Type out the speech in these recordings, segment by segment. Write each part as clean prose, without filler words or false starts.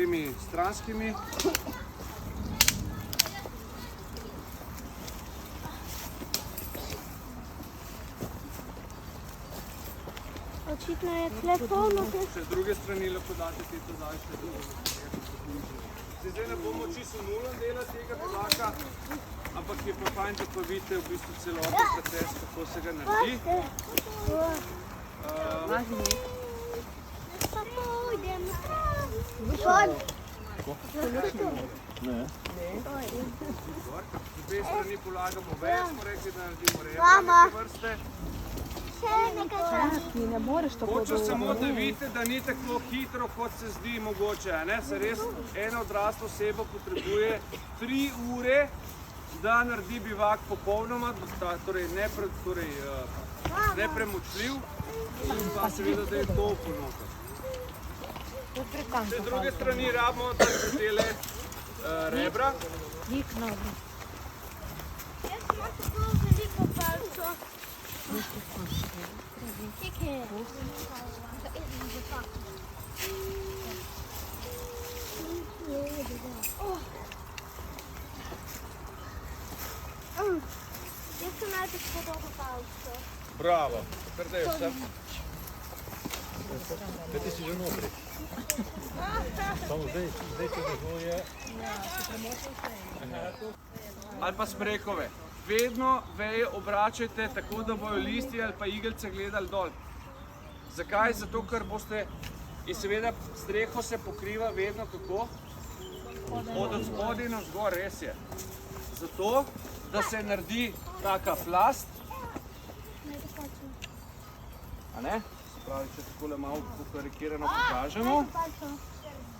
temi stranskimi. Očitno je telefonno. Še z druge strani lahko date te daljše. Zdaj ne bomo čisto nulno delati tega bivaka, ampak je pa fajn, da pa vidite v bistvu celoten proces, kako se ga naredi. Z dve strani polagamo veje, smo rekli, da naredimo rebra vrste. Hočem samo, da vidite, da ni tako hitro, kot se zdi mogoče. Se res ena odrasla oseba potrebuje 3 ure, da naredi bivak popolnoma, torej nepremočljiv in pa seveda, da je to ponoten. Z druge strani rabimo tele rebra. Jaz imam tako veliko palco. Jaz sem najbolj podobno palco. Bravo, kar da je vse. Kaj ti si že notri? Samo zdaj če zažuje. Ali pa smrekove. Vedno veje obračajte tako, da bojo listi ali pa igelce gledali dol. Zakaj? Zato, ker boste, in seveda streho se pokriva vedno kako? Od spodaj navzgor, res je. Zato, da se naredi taka plast. A ne? Se pravi, če takole malo pokarikirano pokažemo.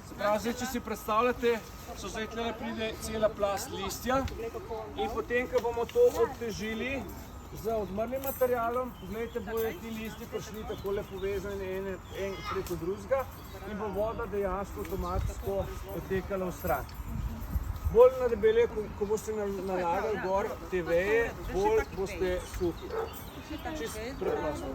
Se pravi, zdaj, če si predstavljate, so zdaj tle pride cela plast listja in potem, ko bomo to obtežili z odmrlim materialom, gledajte, bojo ti listi prišli takole povezani en preko drugega in bo voda dejansko avtomatsko potekala v stran. Bolj na debelje, ko boste nalagali gor te veje, bolj boste suhi. Čisto preprosto.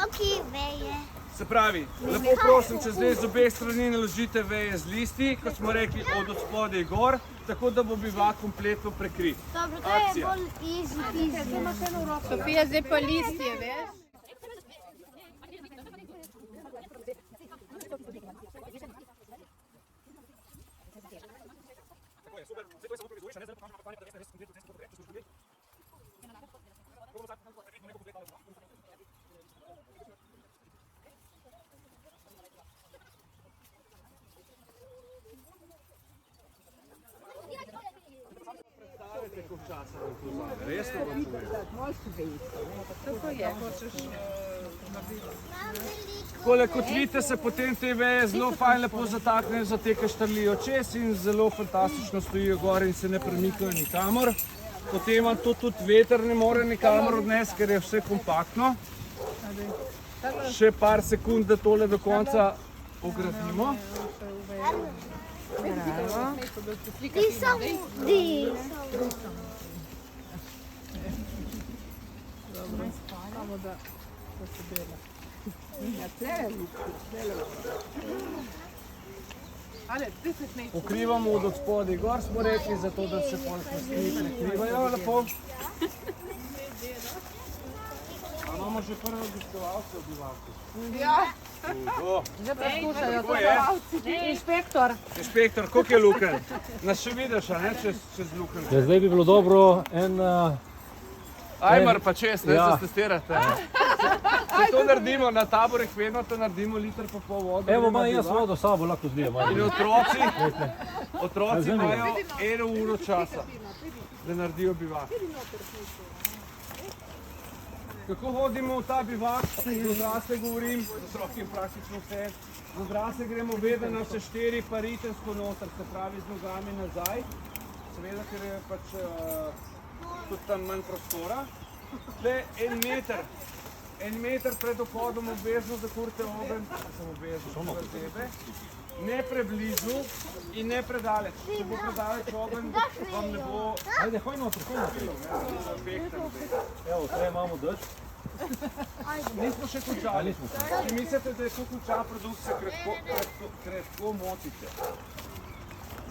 Ok, veje. Se pravi, lepo prosim, če zdaj z obeh strani naložite veje z listi, kot smo rekli, od spodaj gor, tako da bo bivak kompletno prekrit. Dobro, to je bolj easy. Sofija, zdaj pa listje, veš? Resno vam povem. Takole, kot vidite, se potem te veje zelo fajn lepo zataknejo za te, ki štrlijo čez in zelo fantastično stojijo gor in se ne premikajo nikamor. Potem vam to tudi veter ne more nikamor odnesti, ker je vse kompaktno. Še par sekund, da tole do konca ogradimo. Pokrivamo od spodaj gor, smo rekli, zato da se polnosti prekrivajo lepo. A imamo že prve gostovalce v bivaku? Ja. Že preskušajo Inšpektor. Inšpektor, koliko je luken? Nas še vidiš, a ne, čez luken? Ja, zdaj bi bilo dobro Ajmar pa čez, ne, da testirate. Če to naredimo na taborih, vedno to naredimo liter pa pol vode. Evo, jaz vodo sabo lahko zlijem. In otroci imajo 1 uro časa, da naredijo bivak. Kako hodimo v ta bivak? Za odrasle govorim, za otroke je praktično vse. Za odrasle gremo vedno na vse 4 pa ritensko noter, se pravi z nogami nazaj. Seveda, ker je pač tudi tam manj prostora. Tle 1 meter pred vhodom obvezno zakurite ogenj, ne preblizu in ne predaleč. Če bo predaleč ogenj, vam ne bo... Ajde, hoj notri. Evo, tle imamo dež. Nismo še končali. Če mislite, da je to končala produkcija, krepko motite.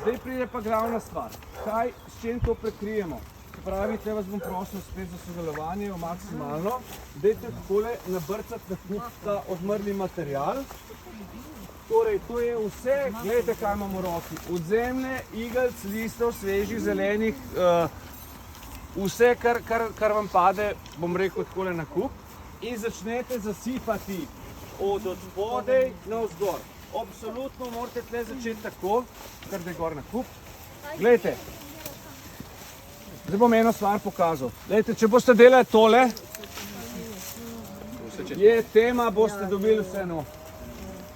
Zdaj pride pa glavna stvar. Kaj, s čim to prekrijemo? Se pravi, te vas bom prosil spet za sodelovanje maksimalno. Dajte takole nabrcati na kup ta odmrli material. Torej, to je vse, gledajte, kaj imamo v roki. Od zemlje, igelc, listov, svežih, zelenih, vse, kar vam pade, bom rekel, takole na kup. In začnete zasipati od spodaj navzgor. Absolutno morate tle začeti tako, kar da je gor na kup. Glejte, zdaj bom eno stvar pokazal. Glejte, če boste delali tole, je tema, boste dobili vse no.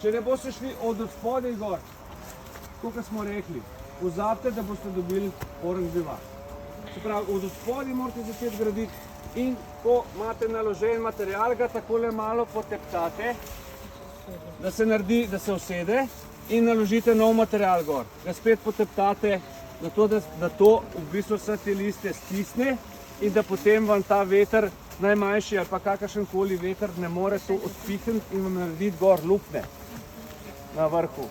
Če ne boste šli od spodaj gor, kot smo rekli, pozabite, da boste dobili orang bivak. Se pravi, od spodaj morate začeti graditi in ko imate naložen material, ga takole malo poteptate, da se naredi, da se usede in naložite nov material gor. Ga spet poteptate, zato da to v bistvu vse te liste stisne in da potem vam ta veter, najmanjši ali pa kakršenkoli veter, ne more to odpihniti in vam narediti gor luknje na vrhu.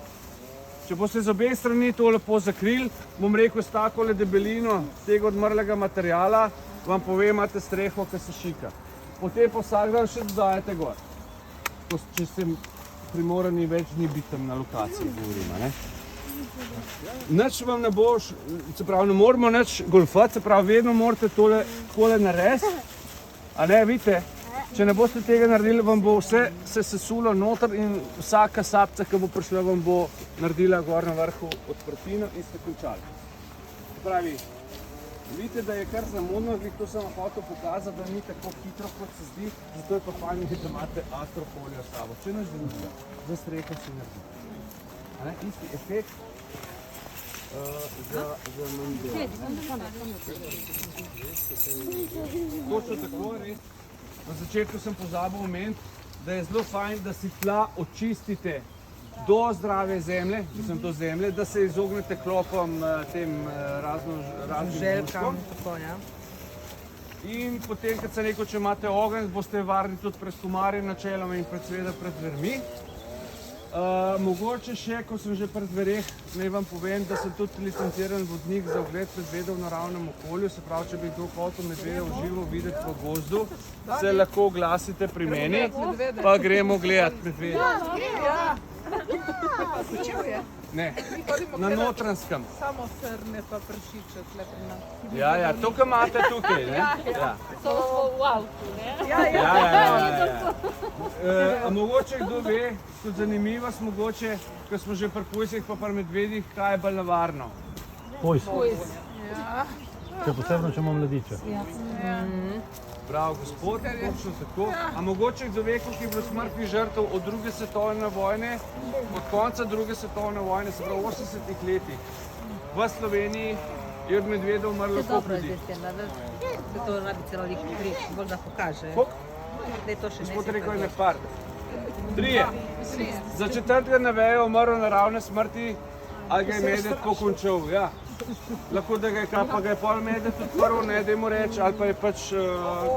Če boste z obeh strani to lepo zakrili, bom rekel, s takole debelino tega odmrlega materijala, vam povem, imate streho, ki se šika. Potem pa vsak dan še dodajate gor. Če ste primorani več dni biti tam na lokaciji, govorimo, ne? Nič vam ne bo, se pravi, ne moramo nič golfati, se pravi, vedno morate tole narediti, a ne, vidite? Če ne boste tega naredili, vam bo vse se sesulo noter in vsaka sapca, ki bo prišla, vam bo naredila gor na vrhu odprtino in ste končali. Se pravi, vidite, da je kar zamudno, to sem vam hotel pokazati, da ni tako hitro, kot se zdi, zato je pa fajn, da imate astrofolijo s sabo. Če ne želite, za streho si naredite. Isti efekt za manj točno tako, res. Na začetku sem pozabil omeniti, da je zelo fajn, da si tla očistite do zdrave zemlje, da se izognete klopom, tem raznim želkam. In potem, kot sem rekel, če imate ogenj, boste varni tudi pred komarji načeloma in seveda pred zvermi. Mogoče še, ko sem že pri zvereh, naj vam povem, da sem tudi licenciran vodnik za ogled medvedov v naravnem okolju, se pravi, če bi kdo hotel medveda v živo videti v gozdu, se lahko oglasite pri meni, pa gremo gledati medveda. Ne, na Notranskem. Samo srne pa pršiče tle pri nas. Ja, to, kar imate tukaj, ne? To v avtu, ne? Ja. A mogoče kdo ve, tudi zanimivost mogoče, ko smo že pri pujsih pa pri medvedih, kaj je bolj nevarno? Pujs. Še posebno, če imamo mladiče. Bravo, gospod, točno tako. A mogoče kdo ve, koliko je bilo smrtnih žrtev od druge svetovne vojne, od konca druge svetovne vojne, se pravi v 80-ih letih. V Sloveniji je od medvedov umrlo koliko ljudi? To rabi celo prič, bolj da pokaže. Da je to še Gospod rekel je par. 3. Za 4. vejo umrl naravne smrti, ali ga je medved tako končal. Ja. Lahko da ga je kaj, pa ga je pol medved odprl, ne, da mu reče, ali pa je pač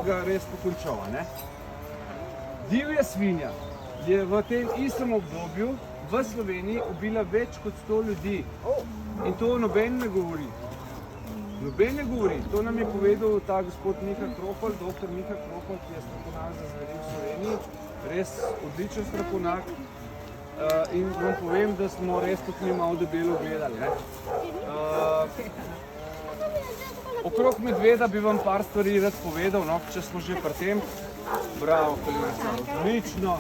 ga res pokončal. Divja svinja je v tem istem obdobju v Sloveniji ubila več kot 100 ljudi. In to noben ne govori. Noben ne govori. To nam je povedal ta gospod Miha Krofl, doktor Miha Krofl, ki je strokovnjak za zveri v Sloveniji. Res odličen strokovnjak. In vam povem, da smo res tudi mi malo debelo gledali. Okrog medveda bi vam par stvari rad povedal, če smo že pri tem. Bravo, kolegica, odlično.